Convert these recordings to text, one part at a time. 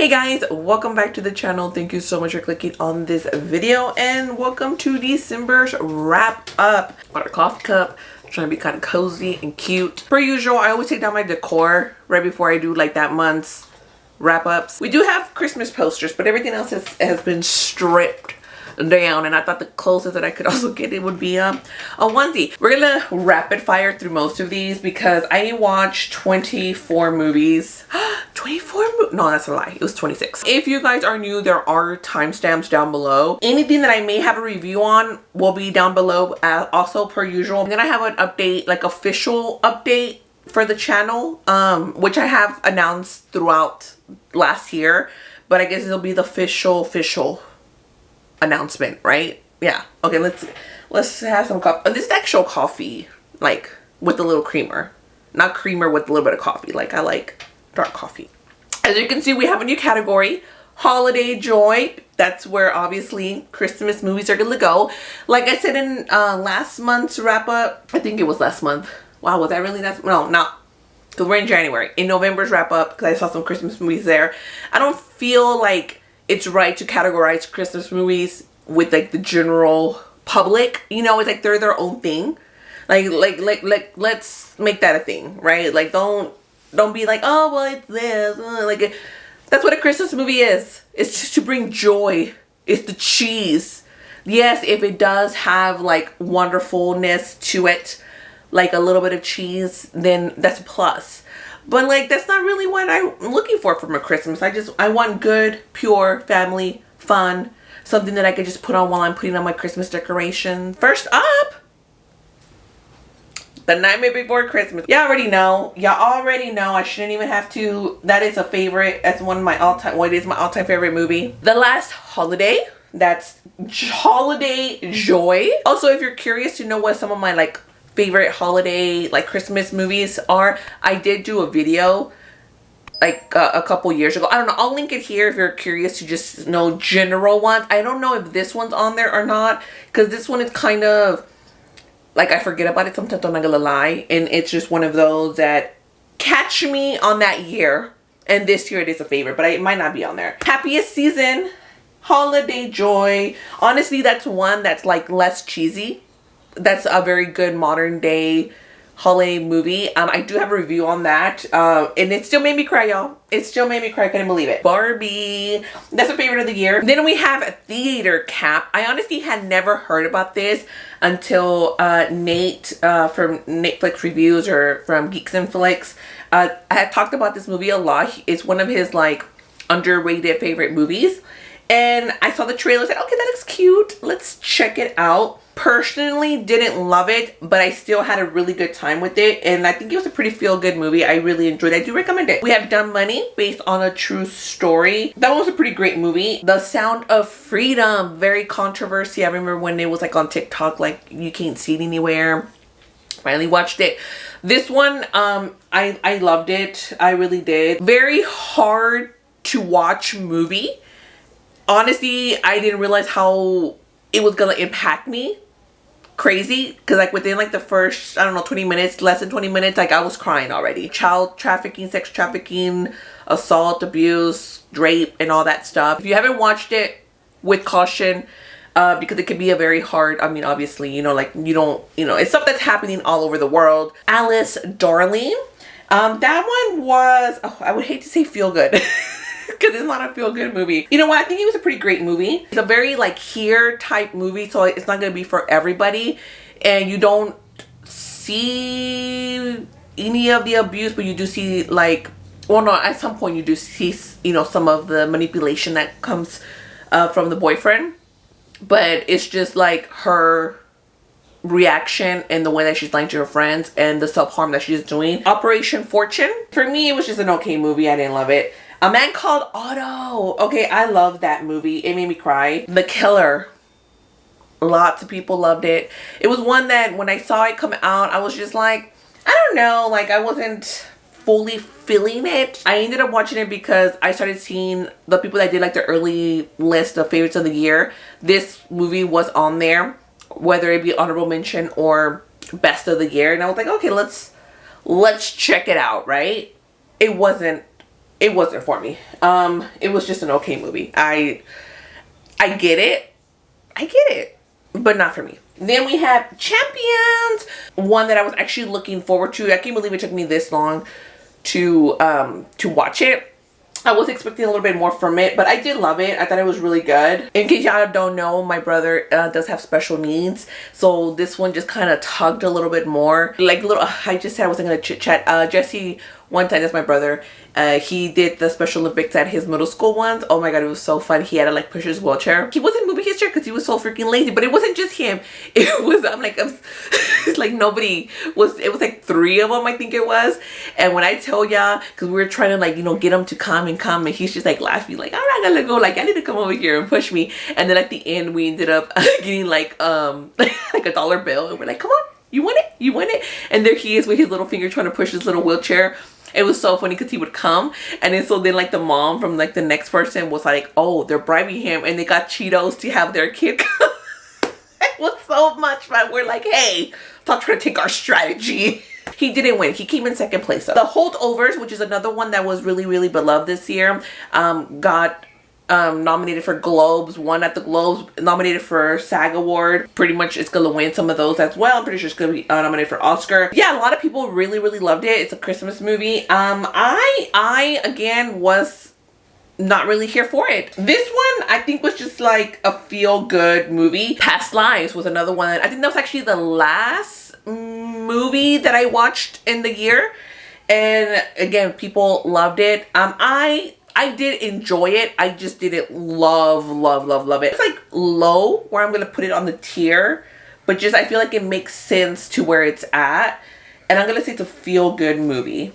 Hey guys, welcome back to the channel. Thank you so much for clicking on this video and welcome to December's wrap up. Got a coffee cup, trying to be kind of cozy and cute. Per usual, I always take down my decor right before I do like that month's wrap ups. We do have Christmas posters, but everything else has been stripped down, and I thought the closest that I could also get it would be a onesie. We're gonna rapid fire through most of these because I watched 24 movies. 24? No, that's a lie. It was 26. If you guys are new, there are timestamps down below. Anything that I may have a review on will be down below, also per usual. And then I have an update, like official update for the channel, which I have announced throughout last year, but I guess it'll be the official announcement, right? Yeah. Okay, let's have some coffee. This is actual coffee, like with a little creamer, not creamer with a little bit of coffee. Like I like dark coffee. As you can see, we have a new category, holiday joy. That's where obviously Christmas movies are gonna go. Like I said in last month's wrap up, I think it was last month. Wow, was that really that? No, not. Because we're in January. In November's wrap up, because I saw some Christmas movies there. I don't feel like it's right to categorize Christmas movies with like the general public. You know, it's like they're their own thing. Like let's make that a thing, right? Like don't be like, oh well, it's this. Like that's what a Christmas movie is. It's just to bring joy. It's the cheese. Yes, if it does have like wonderfulness to it, like a little bit of cheese, then that's a plus. But like that's not really what I'm looking for from a Christmas. I want good, pure family fun, something that I could just put on while I'm putting on my Christmas decoration. First up, The Nightmare Before Christmas. Y'all already know. I shouldn't even have to. That is a favorite. That's one of my all-time. Well, it is my all-time favorite movie. The Last Holiday. That's holiday joy. Also, if you're curious to know what some of my like favorite holiday like Christmas movies are, I did do a video like a couple years ago. I don't know, I'll link it here if you're curious to just know general ones. I don't know if this one's on there or not, because this one is kind of like I forget about it sometimes, I'm not gonna lie, and it's just one of those that catch me on that year, and this year it is a favorite, but it might not be on there. Happiest Season, holiday joy. Honestly, that's one that's like less cheesy. That's a very good modern day holiday movie. I do have a review on that, and it still made me cry, y'all. It still made me cry. I couldn't believe it. Barbie, that's a favorite of the year. Then we have a Theater Cap. I honestly had never heard about this until Nate from Netflix Reviews or from Geeks and Flicks. I had talked about this movie a lot. It's one of his like underrated favorite movies, and I saw the trailer, said, okay, that looks cute, let's check it out. Personally didn't love it, but I still had a really good time with it, and I think it was a pretty feel-good movie. I really enjoyed it. I do recommend it. We have Dumb Money, based on a true story. That one was a pretty great movie. The Sound of Freedom, very controversy. I remember when it was like on TikTok, like you can't see it anywhere. Finally watched it. This one, I loved it. I really did. Very hard to watch movie. Honestly, I didn't realize how it was gonna impact me. Crazy, because like within like the first, I don't know, 20 minutes, less than 20 minutes, like I was crying already. Child trafficking, sex trafficking, assault, abuse, rape, and all that stuff. If you haven't watched it, with caution, because it can be a very hard, I mean, obviously, you know, like you don't, you know, it's stuff that's happening all over the world. Alice, Darling. That one was, oh, I would hate to say feel good. Because it's not a feel-good movie. You know what? I think it was a pretty great movie. It's a very like here type movie, so it's not going to be for everybody. And you don't see any of the abuse, but you do see like, well, no, at some point you do see, you know, some of the manipulation that comes from the boyfriend. But it's just like her reaction and the way that she's lying to her friends and the self-harm that she's doing. Operation Fortune. For me, it was just an okay movie. I didn't love it. A Man Called Otto. Okay, I love that movie. It made me cry. The Killer. Lots of people loved it. It was one that when I saw it come out, I was just like, I don't know, like I wasn't fully feeling it. I ended up watching it because I started seeing the people that did like the early list of favorites of the year. This movie was on there, whether it be honorable mention or best of the year. And I was like, okay, let's check it out, right? It wasn't it wasn't for me. It was just an okay movie. I get it. I get it. But not for me. Then we have Champions, one that I was actually looking forward to. I can't believe it took me this long to watch it. I was expecting a little bit more from it, but I did love it. I thought it was really good. In case y'all don't know, my brother does have special needs, so this one just kind of tugged a little bit more. Like little, I just said I wasn't gonna chit chat. Jesse, one time, that's my brother. He did the Special Olympics at his middle school ones. Oh my god, it was so fun. He had to like push his wheelchair. He wasn't moving his chair because he was so freaking lazy. But it wasn't just him. It was it's like nobody was. It was like 3 of them, I think it was. And when I tell y'all, because we were trying to like get him to come, and he's just like laughing, like, I'm not gonna go. Like, I need to come over here and push me. And then at the end, we ended up getting like like a dollar bill, and we're like, come on, you want it? You want it? And there he is with his little finger trying to push his little wheelchair. It was so funny because he would come, and then so then like the mom from like the next person was like, oh, they're bribing him, and they got Cheetos to have their kid come. It was so much fun. We're like, hey, stop trying to take our strategy. He didn't win. He came in 2nd place. The Holdovers, which is another one that was really, really beloved this year, got nominated for Globes, won at the Globes, nominated for SAG Award. Pretty much it's gonna win some of those as well. I'm pretty sure it's gonna be nominated for Oscar. Yeah, a lot of people really, really loved it. It's a Christmas movie. I again was not really here for it. This one I think was just like a feel-good movie. Past Lives was another one. I think that was actually the last movie that I watched in the year, and again, people loved it. I did enjoy it. I just didn't love it. It's like low where I'm gonna put it on the tier, but just I feel like it makes sense to where it's at, and I'm gonna say it's a feel-good movie.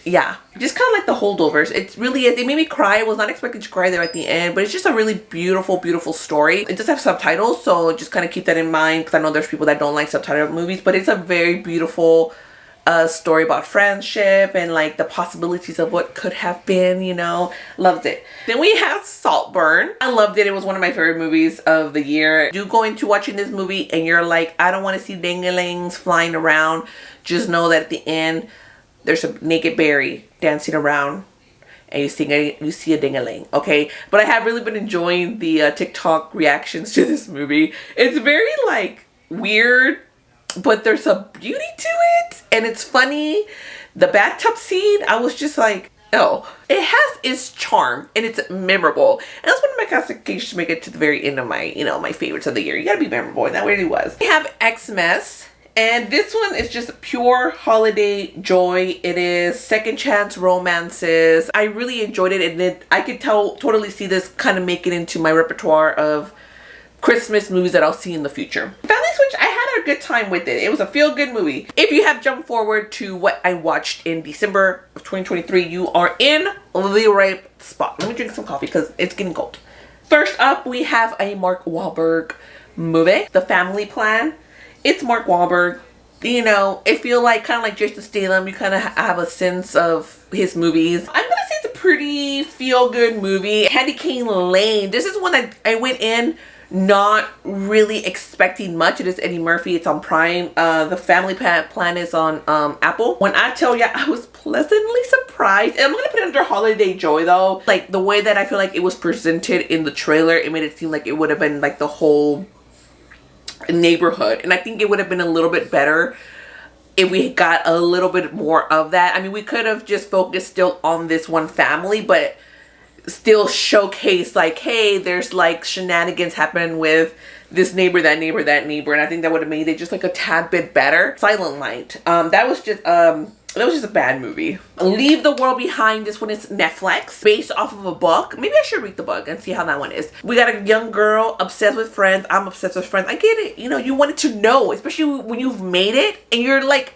Yeah, just kind of like the Holdovers. It really is. It made me cry. I was not expecting to cry there at the end, but it's just a really beautiful, beautiful story. It does have subtitles, so just kind of keep that in mind, because I know there's people that don't like subtitled movies, but it's a very beautiful story about friendship and like the possibilities of what could have been, you know. Loved it. Then we have Saltburn. I loved it. It was one of my favorite movies of the year. Do go into watching this movie and you're like, I don't want to see dinglings flying around. Just know that at the end, there's a naked berry dancing around and you see a ding-a-ling, okay? But I have really been enjoying the TikTok reactions to this movie. It's very like weird, but there's a beauty to it and it's funny. The bathtub scene, I was just like, oh, it has its charm and it's memorable. And that's one of my classifications to make it to the very end of my, you know, my favorites of the year. You gotta be memorable, and that really was. We have Xmas. And this one is just pure holiday joy. It is second chance romances. I really enjoyed it, and I could totally see this kind of make it into my repertoire of Christmas movies that I'll see in the future. Family Switch, I had a good time with it. It was a feel-good movie. If you have jumped forward to what I watched in December of 2023, you are in the right spot. Let me drink some coffee because it's getting cold. First up, we have a Mark Wahlberg movie, The Family Plan. It's Mark Wahlberg. You know, I feel like kind of like Jason Statham, you kind of have a sense of his movies. I'm gonna say it's a pretty feel-good movie. Candy Cane Lane. This is one that I went in not really expecting much. It is Eddie Murphy. It's on Prime. The Family Plan is on Apple. When I tell you, I was pleasantly surprised. And I'm gonna put it under holiday joy though. Like the way that I feel like it was presented in the trailer, it made it seem like it would have been like the whole neighborhood, and I think it would have been a little bit better if we got a little bit more of that. I mean, we could have just focused still on this one family, but still showcase like, hey, there's like shenanigans happening with this neighbor, that neighbor, that neighbor, and I think that would have made it just like a tad bit better. Silent Night. That was just a bad movie. Leave the World Behind. This one is Netflix, based off of a book. Maybe I should read the book and see how that one is. We got a young girl obsessed with Friends. I'm obsessed with Friends. I get it. You know, you wanted to know, especially when you've made it and you're like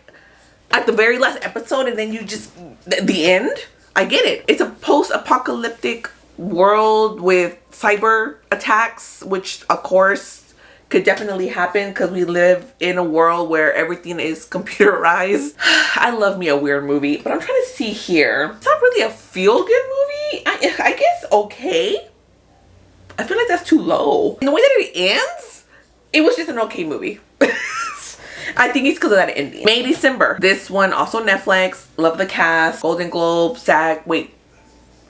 at the very last episode and then you just, the end. I get it. It's a post-apocalyptic world with cyber attacks, which of course could definitely happen because we live in a world where everything is computerized. I love me a weird movie, but I'm trying to see here. It's not really a feel-good movie. I guess okay. I feel like that's too low. And the way that it ends, it was just an okay movie. I think it's because of that ending. May December. This one also Netflix. Love the cast. Golden Globe, SAG. Wait.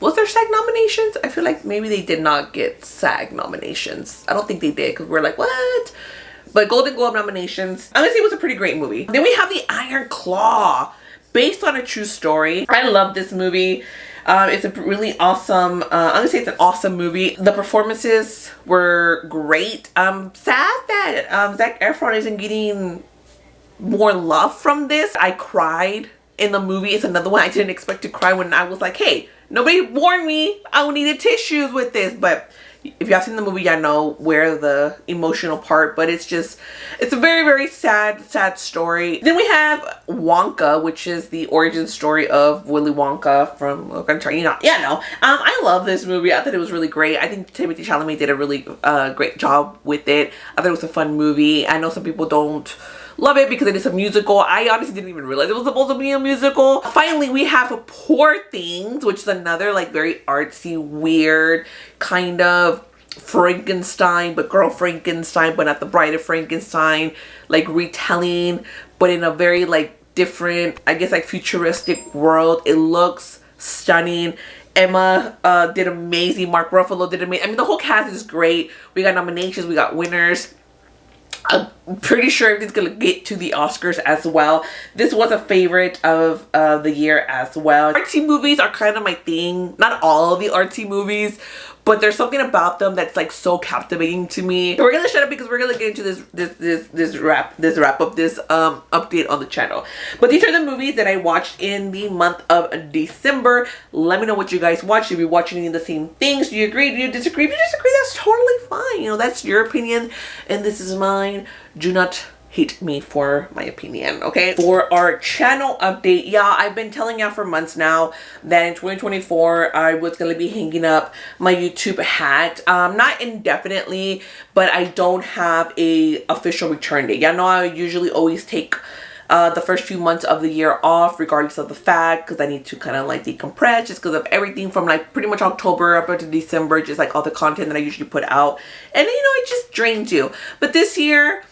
Was there SAG nominations? I feel like maybe they did not get SAG nominations. I don't think they did because we're like, what? But Golden Globe nominations. I'm gonna say it was a pretty great movie. Then we have The Iron Claw, based on a true story. I love this movie. It's a really awesome, I'm gonna say it's an awesome movie. The performances were great. I'm sad that Zac Efron isn't getting more love from this. I cried in the movie. It's another one I didn't expect to cry when I was like, hey, nobody warned me I needed tissues with this. But if y'all seen the movie, y'all know where the emotional part, but it's a very, very sad story. Then we have Wonka, which is the origin story of Willy Wonka from, I love this movie. I thought it was really great. I think Timothée Chalamet did a really great job with it. I thought it was a fun movie. I know some people don't love it because it is a musical. I honestly didn't even realize it was supposed to be a musical. Finally, we have Poor Things, which is another like very artsy, weird kind of Frankenstein, but Girl Frankenstein, but not the Bride of Frankenstein, like retelling, but in a very like different, I guess like futuristic world. It looks stunning. Emma did amazing. Mark Ruffalo did amazing. I mean, the whole cast is great. We got nominations, we got winners. I'm pretty sure everything's gonna get to the Oscars as well. This was a favorite of the year as well. Artsy movies are kind of my thing. Not all of the artsy movies, but there's something about them that's like so captivating to me. So we're gonna shut up because we're gonna get into this wrap up, this update on the channel. But these are the movies that I watched in the month of December. Let me know what you guys watched. If you're watching any of the same things, do you agree? Do you disagree? If you disagree, that's totally fine. You know, that's your opinion and this is mine. Do not hate me for my opinion, okay? For our channel update, yeah, I've been telling y'all for months now that in 2024 I was gonna be hanging up my YouTube hat, not indefinitely, but I don't have a official return date. Y'all know I usually always take the first few months of the year off regardless of the fact, because I need to kind of like decompress just because of everything from like pretty much October up into December, just like all the content that I usually put out, and you know, it just drains you. But this year,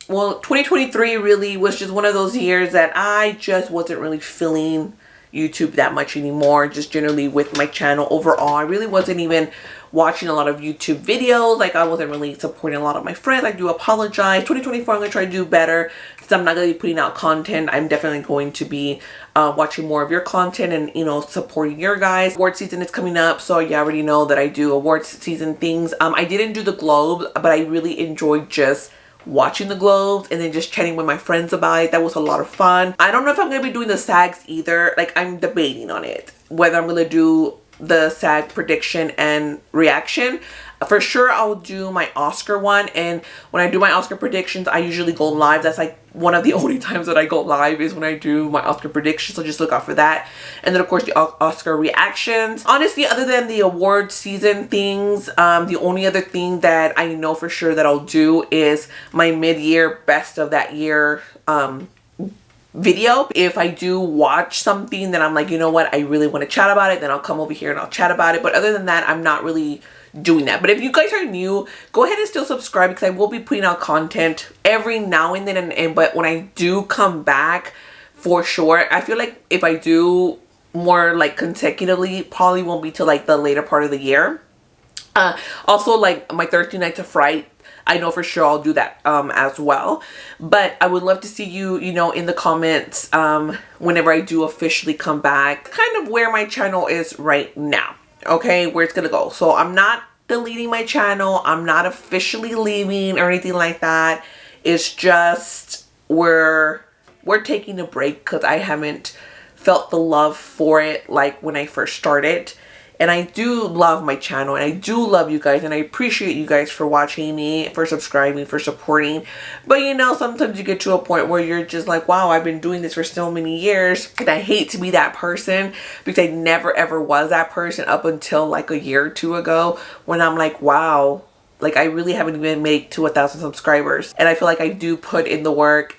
well, 2023 really was just one of those years that I just wasn't really feeling YouTube that much anymore, just generally with my channel overall. I really wasn't even watching a lot of YouTube videos. Like, I wasn't really supporting a lot of my friends. I do apologize. 2024, I'm going to try to do better. Since I'm not going to be putting out content, I'm definitely going to be watching more of your content and, you know, supporting your guys. Award season is coming up, so you already know that I do awards season things. I didn't do the Globes, but I really enjoyed just watching the Globes and then just chatting with my friends about it. That was a lot of fun. I don't know if I'm going to be doing the SAGs either. Like, I'm debating on it, whether I'm going to do the SAG prediction and reaction. For sure, I'll do my Oscar one, and when I do my Oscar predictions, I usually go live. That's like one of the only times that I go live is when I do my Oscar predictions, so just look out for that. And then of course the Oscar reactions. Honestly, other than the award season things, the only other thing that I know for sure that I'll do is my mid-year best of that year video. If I do watch something that I'm like, you know what, I really want to chat about it, then I'll come over here and I'll chat about it. But other than that, I'm not really doing that. But if you guys are new, go ahead and still subscribe because I will be putting out content every now and then. But when I do come back, for sure, I feel like if I do more like consecutively, probably won't be till like the later part of the year. Also, like my Thursday Nights of Fright, I know for sure I'll do that as well. But I would love to see you, you know, in the comments whenever I do officially come back, kind of where my channel is right now. Okay, where it's gonna go. So I'm not deleting my channel. I'm not officially leaving or anything like that. It's just we're taking a break because I haven't felt the love for it like when I first started. And I do love my channel and I do love you guys and I appreciate you guys for watching me, for subscribing, for supporting. But you know, sometimes you get to a point where you're just like, wow, I've been doing this for so many years. And I hate to be that person because I never ever was that person up until like a year or two ago when I'm like, wow, like I really haven't even made to 1,000 subscribers. And I feel like I do put in the work.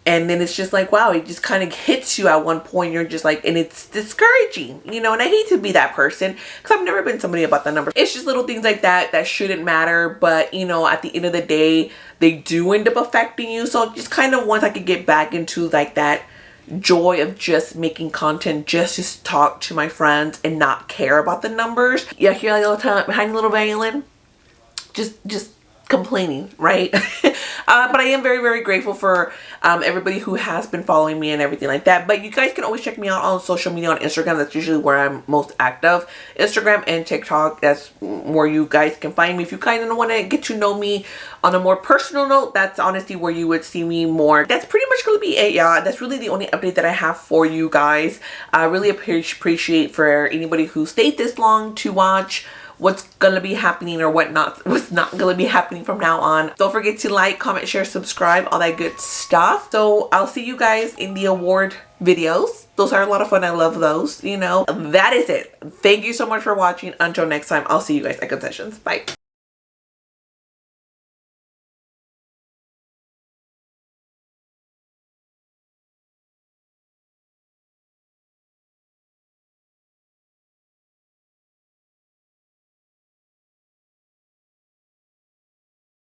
And then it's just like, wow, it just kind of hits you at one point. You're just like, and it's discouraging, you know, and I hate to be that person because I've never been somebody about the numbers. It's just little things like that that shouldn't matter. But, you know, at the end of the day, they do end up affecting you. So just kind of once I could get back into like that joy of just making content, just talk to my friends and not care about the numbers. Yeah, here like all the time behind little Valen, just complaining, right? But I am very, very grateful for everybody who has been following me and everything like that. But you guys can always check me out on social media, on Instagram. That's usually where I'm most active. Instagram and TikTok, that's where you guys can find me. If you kind of want to get to know me on a more personal note, that's honestly where you would see me more. That's pretty much going to be it, yeah. That's really the only update that I have for you guys. I really appreciate for anybody who stayed this long to watch what's gonna be happening or what's not gonna be happening from now on. Don't forget to like, comment, share, subscribe, all that good stuff. So I'll see you guys in the award videos. Those are a lot of fun. I love those, you know. That is it. Thank you so much for watching. Until next time, I'll see you guys at concessions. Bye.